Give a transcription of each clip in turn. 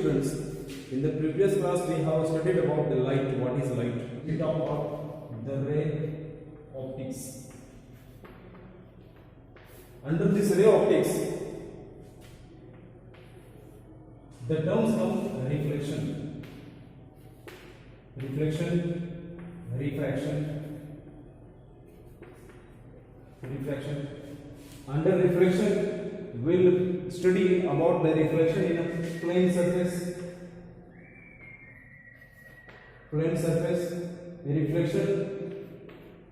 students, in the previous class we have studied about the light. What is light? We talk about the ray optics. Under this ray optics, the terms come reflection, refraction. Under reflection, we'll study about the reflection in a plane surface, reflection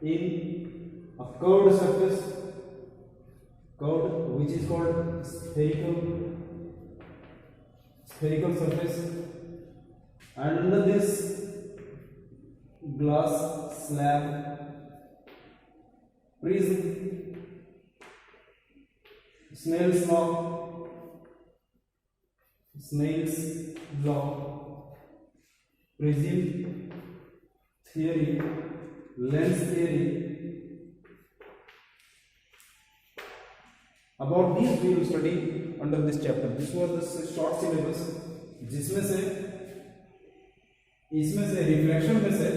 in a curved surface, which is called spherical surface, and under this glass slab, prism, Snell's law, prism theory, lens theory. About these we will study under this chapter. This was the short syllabus, जिसमें से इसमें से reflection में से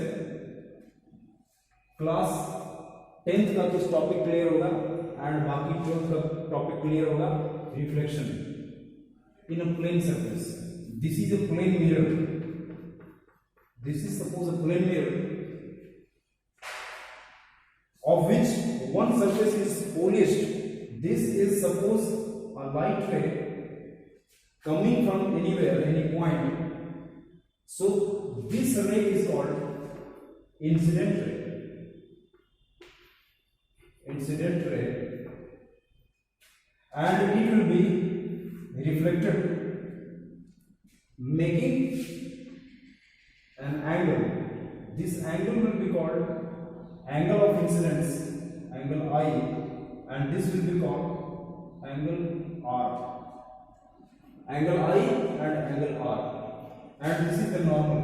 class 10th का कुछ topic clear होगा and बाकी 12th का टॉपिक क्लियर होगा reflection in a plane surface. This is a plane mirror. This is suppose a plane mirror of which one surface is polished. This is suppose a light ray coming from anywhere, any point. So this ray is called incident ray, and it will be reflected, making an angle. This angle will be called angle of incidence, angle I, and this will be called angle R. Angle I and angle R, and this is the normal.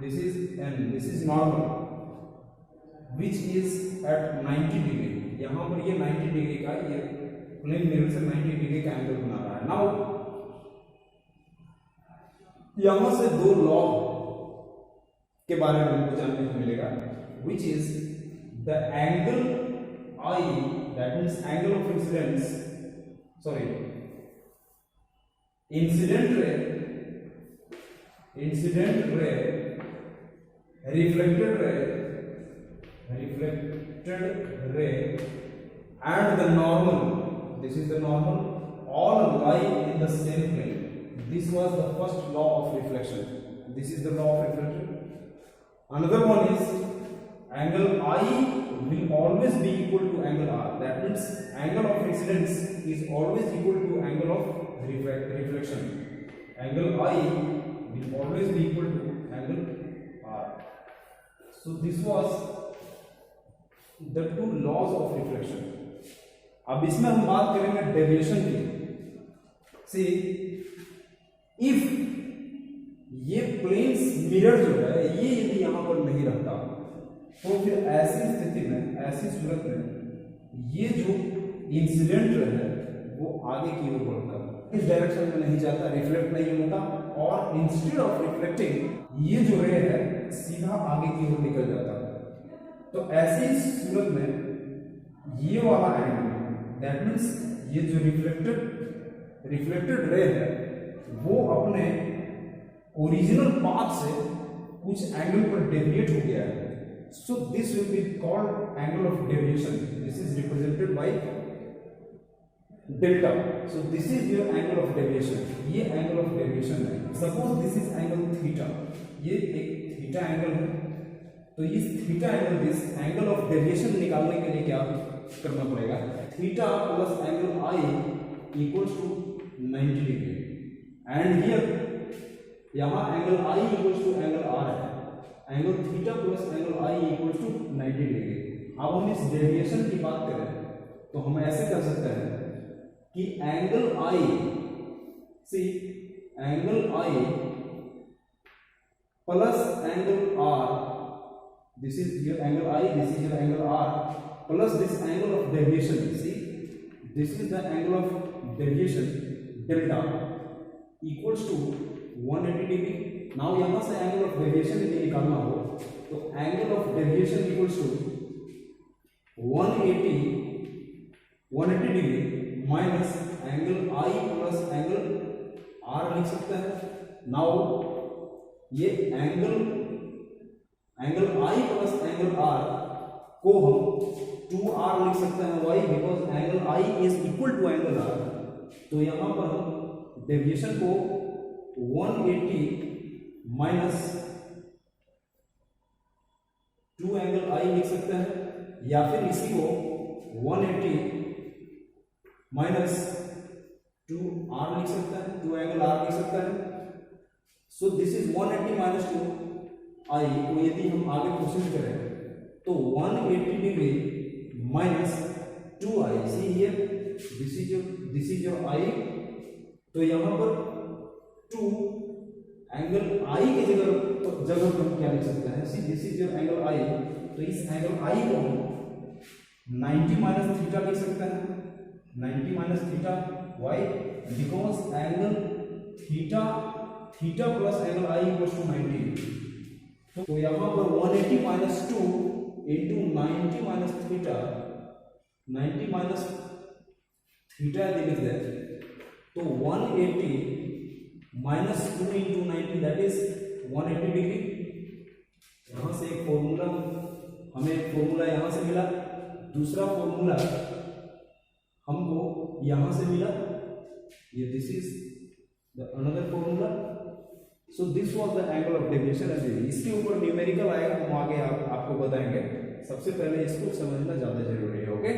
This is N. This is normal, which is at 90 degree. यहाँ पर ये 90 degree का, ये plane mirror से 90 degree का angle बना रहा है. नाउ यहाँ से दो लॉ के बारे में हमको जानने को मिलेगा, which is the angle I, that means angle of incidence, incident ray, reflected ray, and the normal, this is the normal, all lie in the same plane. This was the first law of reflection. This is the law of reflection. Another one is angle I will always be equal to angle R. That means angle of incidence is always equal to angle of reflection. Angle I will always be equal to angle R. So this was the two laws of reflection. अब इसमें हम बात करेंगे deviation की. See, if ये planes mirror जो है ये यदि यहाँ पर नहीं रहता तो फिर ऐसी स्थिति में, ऐसी सूरत में ये जो इंसिडेंट रे है वो आगे की ओर बढ़ता, इस डायरेक्शन में नहीं जाता, रिफ्लेक्ट नहीं होता, और इंस्टेड ऑफ रिफ्लेक्टिंग ये जो रे है सीधा आगे की ओर निकल जाता. तो ऐसी सूरत में ये वाला एंगल, दैट मीन्स ये जो रिफ्लेक्टेड रे है वो अपने ओरिजिनल पाथ से कुछ एंगल पर डेविएट हो गया है. So this will be called angle of deviation. This is represented by delta. So this is your angle of deviation. ये angle of deviation है. Suppose this is angle theta. ये एक theta angle है. तो इस theta angle, this angle of deviation निकालने के लिए क्या करना पड़ेगा? Theta plus angle I equals to 90 degree. And here यहाँ angle I equals to angle R है. Angle theta plus angle i equal to 90 degree. अब हम इस डेविएशन की बात करें तो हम ऐसे कर सकते हैं कि angle i, see angle i plus angle r, this is your angle i, this is your angle r, plus this angle of deviation, see this is the angle of deviation delta, equals to 180 degree. Now यहाँ से angle of deviation यदि निकालना हो तो angle of deviation equals to 180 degree minus angle i plus angle r लिख सकते हैं। Now ये angle i plus angle r को हम 2r लिख सकते हैं। Why? Because angle i is equal to angle r. तो यहां पर हम डेविएशन को 180 माइनस 2 एंगल आई लिख सकते हैं, या फिर इसी को 180 माइनस 2r लिख सकते हैं, 2 एंगल r लिख सकते हैं। सो दिस इज 180 माइनस 2 आई को यदि हम आगे प्रोसीड करें तो 180 degree minus 2i। See here this is your i। तो यहां पर 2 एंगल i की जगह पर हम क्या लिख सकते हैं? सी this is your angle i। तो इस एंगल i को हम 90 माइनस थीटा लिख सकते हैं। 90 minus theta. Why? Because angle theta plus angle i equals to 90। तो यहां पर 180 minus 2 into 90 minus theta, 90 minus theta यदि लिख दें तो 180 minus 2 into 90 that is 180 degree. यहां से एक फॉर्मूला, हमें एक फॉर्मूला यहां से मिला, दूसरा फॉर्मूला हमको यहां से मिला, ये this is the another formula. So this was the angle of deviation and इसके ऊपर न्यूमेरिकल आएगा, हम आगे आपको बताएंगे। सबसे पहले इसको समझना ज्यादा जरूरी है। ओके।